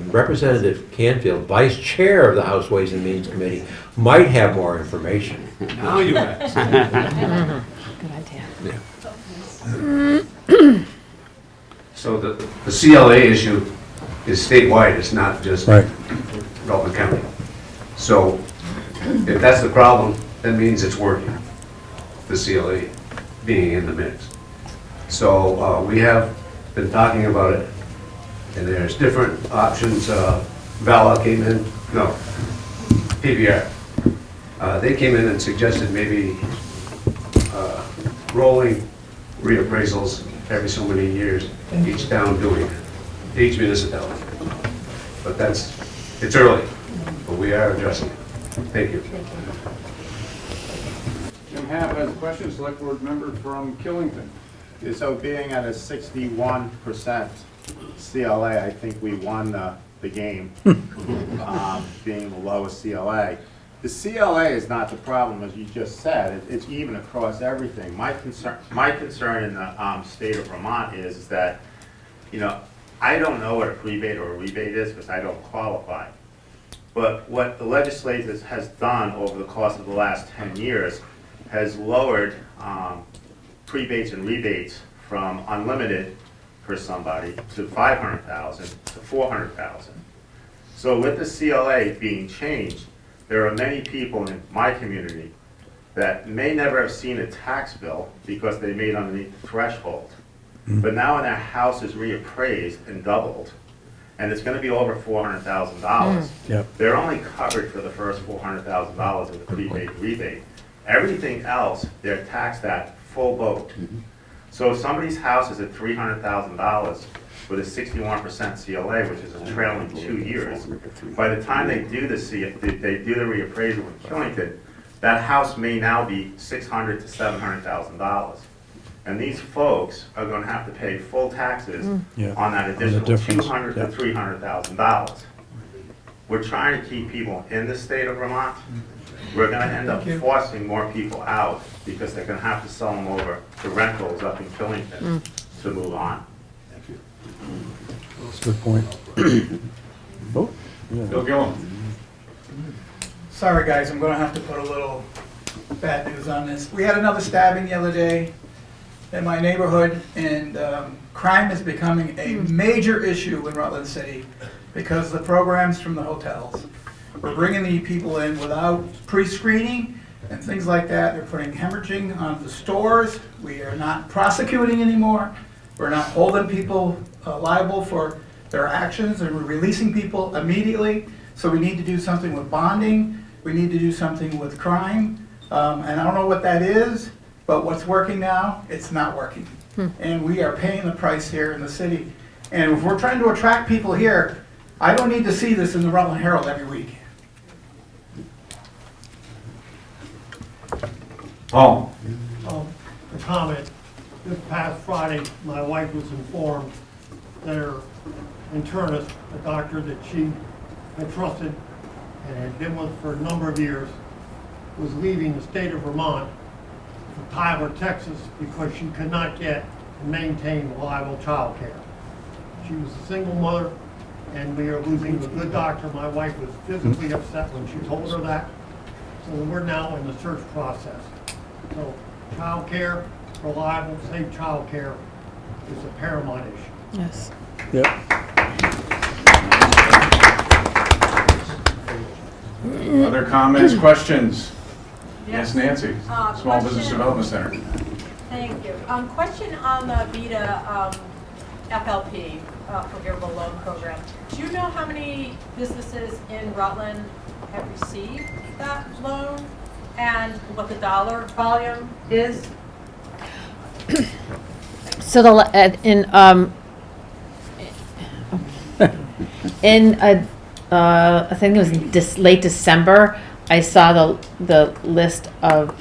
Representative Canfield, Vice Chair of the House Ways and Means Committee, might have more information. Now you ask. Good idea. So the CLA issue is statewide, it's not just Rutland County. So if that's the problem, that means it's working, the CLA being in the mix. So we have been talking about it, and there's different options. VALA came in, no, PBR. They came in and suggested maybe rolling reappraisals every so many years, each town doing it, each municipality. But it's early, but we are addressing it. Thank you. Jim has a question, select board member from Killington. So being at a 61% CLA, I think we won the game, being the lowest CLA. The CLA is not the problem, as you just said. It's even across everything. My concern in the state of Vermont is that, you know, I don't know what a prebate or a rebate is because I don't qualify. But what the legislature has done over the course of the last 10 years has lowered prebates and rebates from unlimited for somebody to 500,000 to 400,000. So with the CLA being changed, there are many people in my community that may never have seen a tax bill because they made underneath the threshold. But now when their house is reappraised and doubled, and it's going to be over $400,000, they're only covered for the first $400,000 of the prepaid rebate. Everything else, they're taxed at full boat. So if somebody's house is at $300,000 with a 61% CLA, which is a trailing 2 years, by the time they do the reappraisal in Killington, that house may now be $600,000 to $700,000. And these folks are going to have to pay full taxes on that additional $200,000 to $300,000. We're trying to keep people in the state of Vermont. We're going to end up forcing more people out because they're going to have to sell them over to rentals up in Killington to move on. Thank you. That's a good point. Oh, yeah. Bill Gillum. Sorry, guys, I'm going to have to put a little bad news on this. We had another stabbing the other day in my neighborhood, and crime is becoming a major issue in Rutland City because the programs from the hotels. We're bringing the people in without pre-screening and things like that. They're putting hemorrhaging on the stores. We are not prosecuting anymore. We're not holding people liable for their actions, and we're releasing people immediately. So we need to do something with bonding. We need to do something with crime. And I don't know what that is, but what's working now, it's not working. And we are paying the price here in the city. And if we're trying to attract people here, I don't need to see this in the Rutland Herald every week. Paul. A comment. This past Friday, my wife was informed that her internist, a doctor that she had trusted and had been with for a number of years, was leaving the state of Vermont for Tyler, Texas, because she could not get and maintain reliable child care. She was a single mother, and we are losing a good doctor. My wife was physically upset when she told her that. So we're now in the search process. So child care, reliable, safe child care is a paramount issue. Yes. Yep. Other comments, questions? Yes, Yes. Nancy, Small Business Development Center. Thank you. Question on the VITA FLP, Forgivable Loan Program. Do you know how many businesses in Rutland have received that loan and what the dollar volume is? So I think it was late December, I saw the list of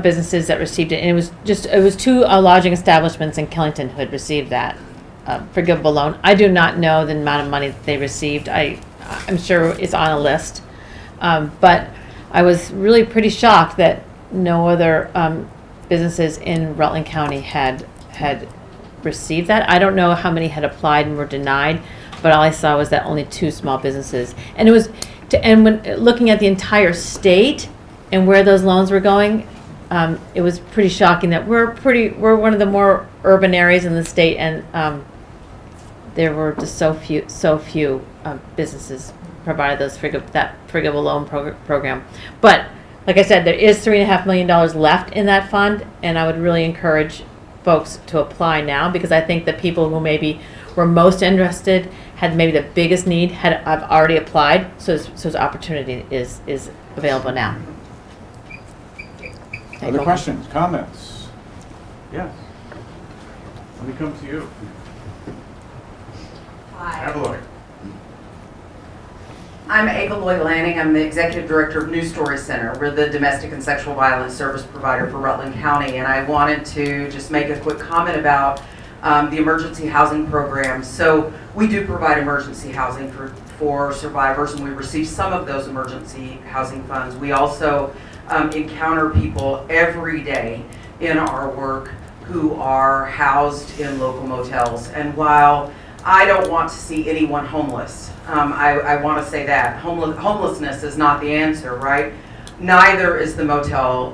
businesses that received it, and it was two lodging establishments in Killington who had received that forgivable loan. I do not know the amount of money that they received. I'm sure it's on a list, but I was really pretty shocked that no other businesses in Rutland County had received that. I don't know how many had applied and were denied, but all I saw was that only two small businesses. And it was, and when looking at the entire state and where those loans were going, it was pretty shocking that we're one of the more urban areas in the state, and there were just so few businesses provided that forgivable loan program. But like I said, there is $3.5 million left in that fund, and I would really encourage folks to apply now, because I think the people who maybe were most interested, had maybe the biggest need, have already applied. So the opportunity is available now. Other questions, comments? Yes. Let me come to you. Hi. Have a look. I'm Ava Lloyd Lanning. I'm the Executive Director of News Story Center. We're the domestic and sexual violence service provider for Rutland County, and I wanted to just make a quick comment about the emergency housing program. So we do provide emergency housing for survivors, and we receive some of those emergency housing funds. We also encounter people every day in our work who are housed in local motels. And while I don't want to see anyone homeless, I want to say that homelessness is not the answer, right? Neither is the motel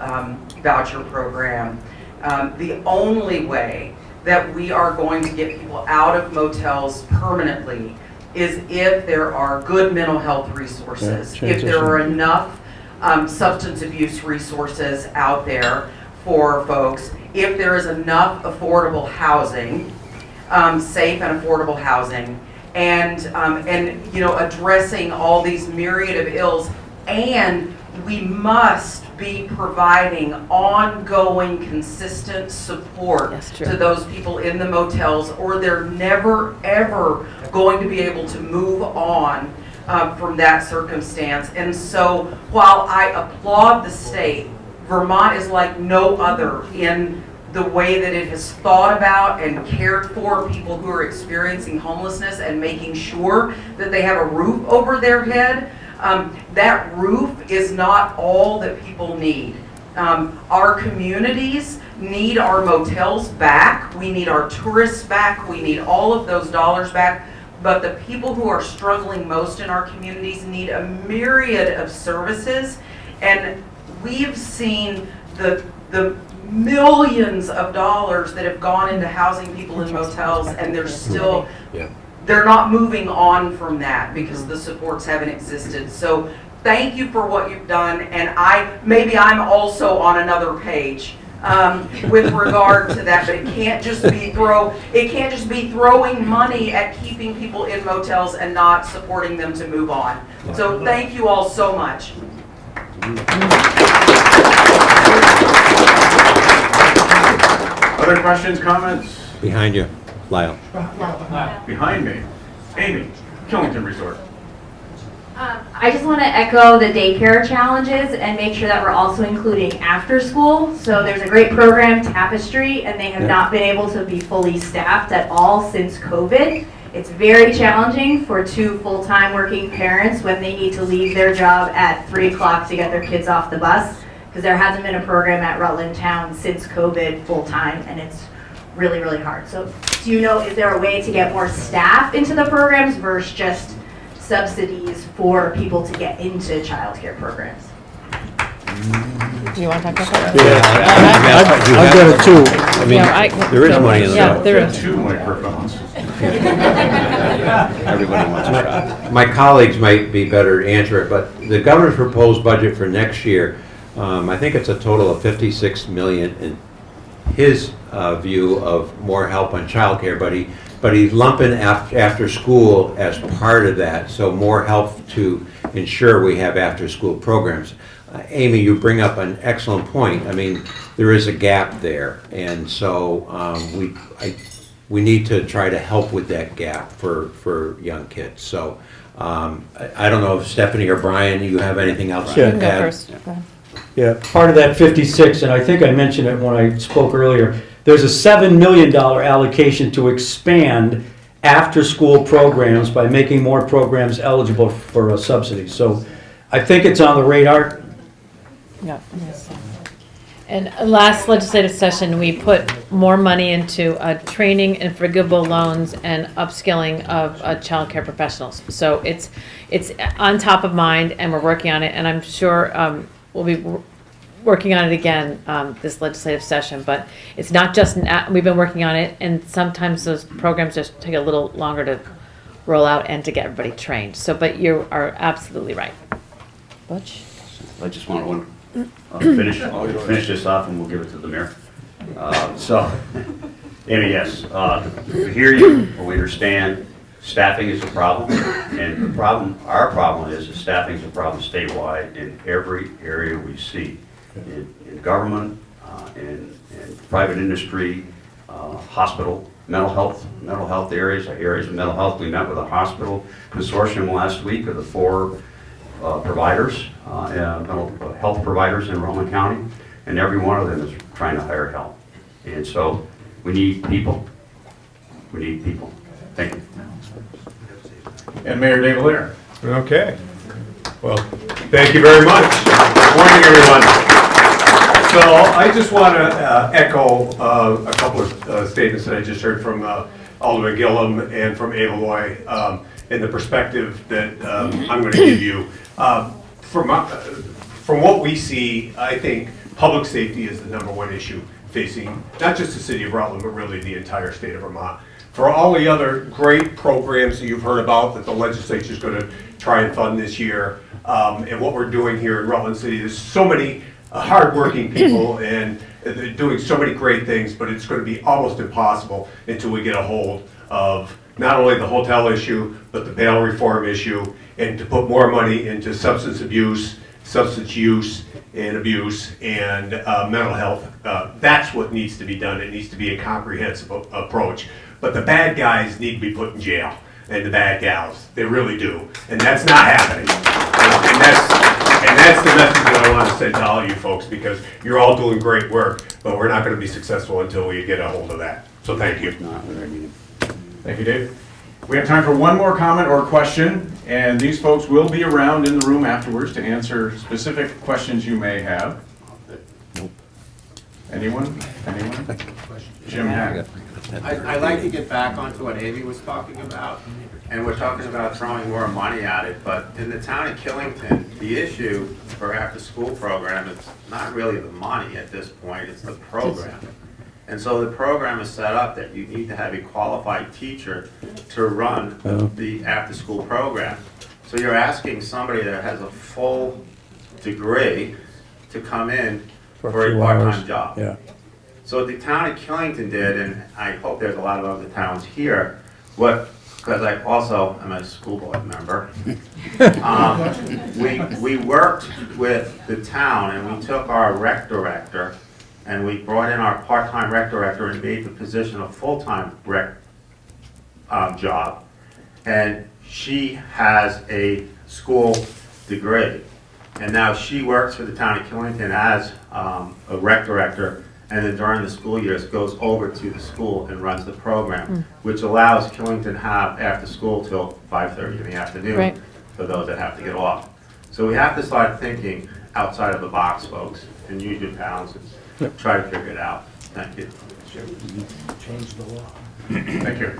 voucher program. The only way that we are going to get people out of motels permanently is if there are good mental health resources, if there are enough substance abuse resources out there for folks, if there is enough affordable housing, safe and affordable housing, and you know, addressing all these myriad of ills. And we must be providing ongoing, consistent support to those people in the motels, or they're never, ever going to be able to move on from that circumstance. And so while I applaud the state, Vermont is like no other in the way that it has thought about and cared for people who are experiencing homelessness and making sure that they have a roof over their head. That roof is not all that people need. Our communities need our motels back. We need our tourists back. We need all of those dollars back. But the people who are struggling most in our communities need a myriad of services. And we've seen the millions of dollars that have gone into housing people in motels, and they're still, they're not moving on from that because the supports haven't existed. So thank you for what you've done, and maybe I'm also on another page with regard to that, but it can't just be throwing money at keeping people in motels and not supporting them to move on. So thank you all so much. Other questions, comments? Behind you, Lyle. Behind me. Amy, Killington Resort. I just want to echo the daycare challenges and make sure that we're also including after school. So there's a great program, Tapestry, and they have not been able to be fully staffed at all since COVID. It's very challenging for 2 full-time working parents when they need to leave their job at 3 o'clock to get their kids off the bus, because there hasn't been a program at Rutland Town since COVID full-time, and it's really, really hard. So do you know, is there a way to get more staff into the programs versus just subsidies for people to get into childcare programs? Do you want to talk about that? Yeah, I've got it too. I mean, there is money in the Yeah, there is. 2 microphones. Everybody wants a shot. My colleagues might be better to answer it, but the governor's proposed budget for next year, I think it's a total of $56 million in his view of more help on childcare, but he's lumping after school as part of that, so more help to ensure we have after school programs. Amy, you bring up an excellent point. I mean, there is a gap there, and so we need to try to help with that gap for young kids. So I don't know if Stephanie or Brian, you have anything else to You add? can go first. Go ahead. Yeah, part of that 56, and I think I mentioned it when I spoke earlier, there's a $7 million allocation to expand after-school programs by making more programs eligible for a subsidy. So I think it's on the radar. Yeah. And last legislative session, we put more money into training and forgivable loans and upskilling of childcare professionals. So it's on top of mind, and we're working on it, and I'm sure we'll be working on it again this legislative session. But it's not just, we've been working on it, and sometimes those programs just take a little longer to roll out and to get everybody trained. So, but you are absolutely right. Butch? I just want to finish this off, and we'll give it to the mayor. Amy, yes, we hear you, we understand staffing is a problem, and our problem is that staffing is a problem statewide in every area we see, in government, in private industry, hospital, mental health areas of mental health. We met with a hospital consortium last week of the 4 providers, mental health providers in Rutland County, and every one of them is trying to hire help. And so we need people. We need people. Thank you. And Mayor Dave Lair. Okay. Well, thank you very much. Good morning, everyone. So I just want to echo a couple of statements that I just heard from Alderman Gillum and from Ava Loy in the perspective that I'm going to give you. From what we see, I think public safety is the #1 issue facing not just the city of Rutland, but really the entire state of Vermont. For all the other great programs that you've heard about that the legislature is going to try and fund this year, and what we're doing here in Rutland City, there's so many hardworking people and they're doing so many great things, but it's going to be almost impossible until we get a hold of not only the hotel issue, but the bail reform issue, and to put more money into substance use and abuse, and mental health. That's what needs to be done. It needs to be a comprehensive approach. But the bad guys need to be put in jail, and the bad gals, they really do. And that's not happening. And that's the message that I want to send to all you folks, because you're all doing great work, but we're not going to be successful until we get a hold of that. So thank you. Thank you, Dave. We have time for one more comment or question, and these folks will be around in the room afterwards to answer specific questions you may have. Anyone? Jim Hack. I'd like to get back onto what Amy was talking about, and we're talking about throwing more money at it, but in the town of Killington, the issue for after-school program is not really the money at this point, it's the program. And so the program is set up that you need to have a qualified teacher to run the after-school program. So you're asking somebody that has a full degree to come in for a part-time job. Yeah. So what the town of Killington did, and I hope there's a lot of other towns here, because I also am a school board member, we worked with the town and we took our rec director and we brought in our part-time rec director and made the position a full-time rec job. And she has a school degree. And now she works for the town of Killington as a rec director, and then during the school years goes over to the school and runs the program, which allows Killington to have after school till 5:30 in the afternoon for those that have to get off. So we have to start thinking outside of the box, folks, and use your talents and try to figure it out. Thank you. Change the law. Thank you.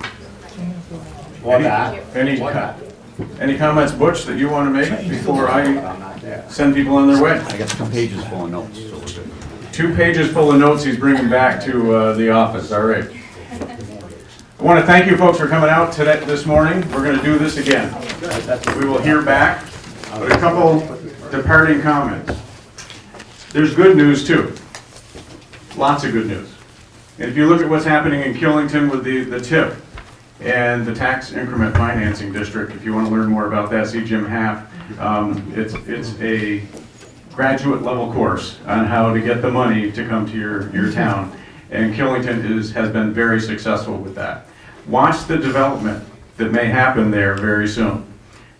Any comments, Butch, that you want to make before I send people on their way? I got 2 pages full of notes, so we're good. 2 pages full of notes he's bringing back to the office. All right. I want to thank you folks for coming out today, this morning. We're going to do this again. We will hear back, but a couple departing comments. There's good news too. Lots of good news. And if you look at what's happening in Killington with the TIP and the tax increment financing district, if you want to learn more about that, see Jim Haff. It's a graduate level course on how to get the money to come to your town. And Killington has been very successful with that. Watch the development that may happen there very soon.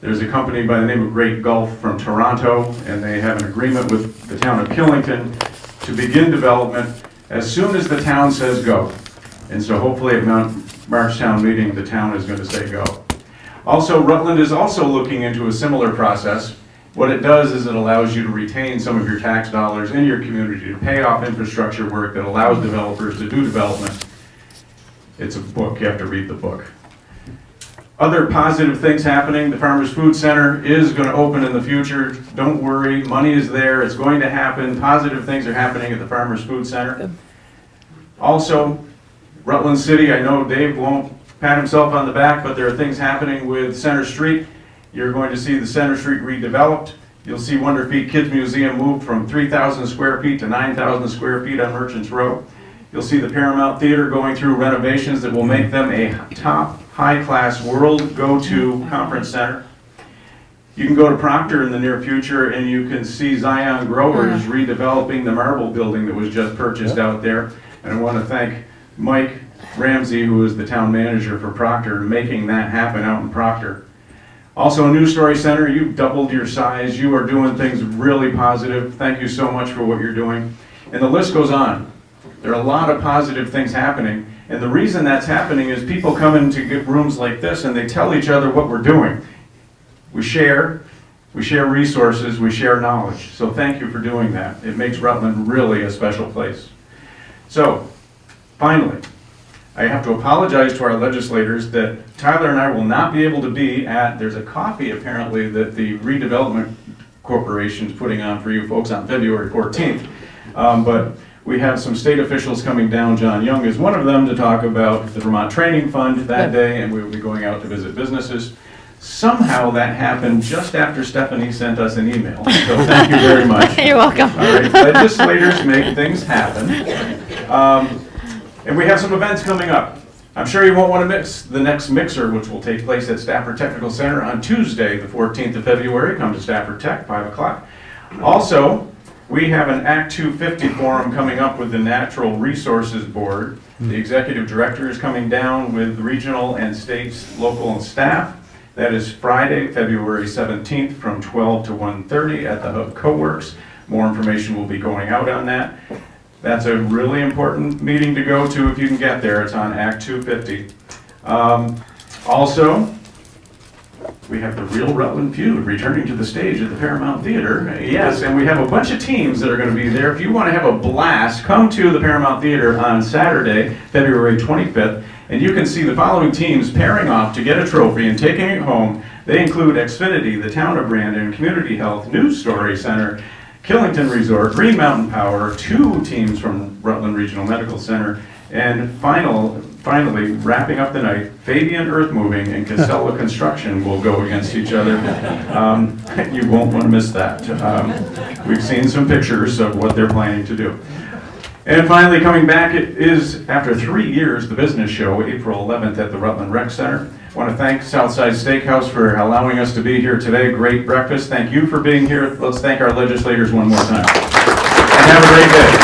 There's a company by the name of Great Gulf from Toronto, and they have an agreement with the town of Killington to begin development as soon as the town says go. And so hopefully at March town meeting, the town is going to say go. Also, Rutland is also looking into a similar process. What it does is it allows you to retain some of your tax dollars in your community to pay off infrastructure work that allows developers to do development. It's a book, you have to read the book. Other positive things happening, the Farmers Food Center is going to open in the future. Don't worry, money is there, it's going to happen. Positive things are happening at the Farmers Food Center. Also, Rutland City, I know Dave won't pat himself on the back, but there are things happening with Center Street. You're going to see the Center Street redeveloped. You'll see Wonder Feet Kids Museum moved from 3,000 square feet to 9,000 square feet on Merchants Row. You'll see the Paramount Theater going through renovations that will make them a top, high-class, world go-to conference center. You can go to Proctor in the near future and you can see Zion Growers redeveloping the Marble building that was just purchased out there. And I want to thank Mike Ramsey, who is the town manager for Proctor, making that happen out in Proctor. Also, News Story Center, you've doubled your size. You are doing things really positive. Thank you so much for what you're doing. And the list goes on. There are a lot of positive things happening. And the reason that's happening is people come into get rooms like this and they tell each other what we're doing. We share resources, we share knowledge. So thank you for doing that. It makes Rutland really a special place. So, finally, I have to apologize to our legislators that Tyler and I will not be able to be at, there's a coffee apparently that the Redevelopment Corporation is putting on for you folks on February 14th. But we have some state officials coming down. John Young is one of them, to talk about the Vermont Training Fund that day, and we will be going out to visit businesses. Somehow that happened just after Stephanie sent us an email, so thank you very much. You're welcome. All right, legislators make things happen. And we have some events coming up. I'm sure you won't want to miss the next mixer, which will take place at Stafford Technical Center on Tuesday, the 14th of February. Come to Stafford Tech, 5 o'clock. Also, we have an Act 250 forum coming up with the Natural Resources Board. The executive director is coming down with regional and state's local staff. That is Friday, February 17th from 12 to 1:30 at the Hub Co-works. More information will be going out on that. That's a really important meeting to go to if you can get there. It's on Act 250. Also, we have the Real Rutland Feud returning to the stage at the Paramount Theater. Yes, and we have a bunch of teams that are going to be there. If you want to have a blast, come to the Paramount Theater on Saturday, February 25th, and you can see the following teams pairing off to get a trophy and taking it home. They include Xfinity, the Town of Brandon, Community Health, News Story Center, Killington Resort, Green Mountain Power, 2 teams from Rutland Regional Medical Center, and finally, wrapping up the night, Fabian Earthmoving and Casella Construction will go against each other. You won't want to miss that. We've seen some pictures of what they're planning to do. And finally, coming back, it is, after 3 years, the business show, April 11th at the Rutland Rec Center. I want to thank Southside Steakhouse for allowing us to be here today. Great breakfast. Thank you for being here. Let's thank our legislators one more time. And have a great day.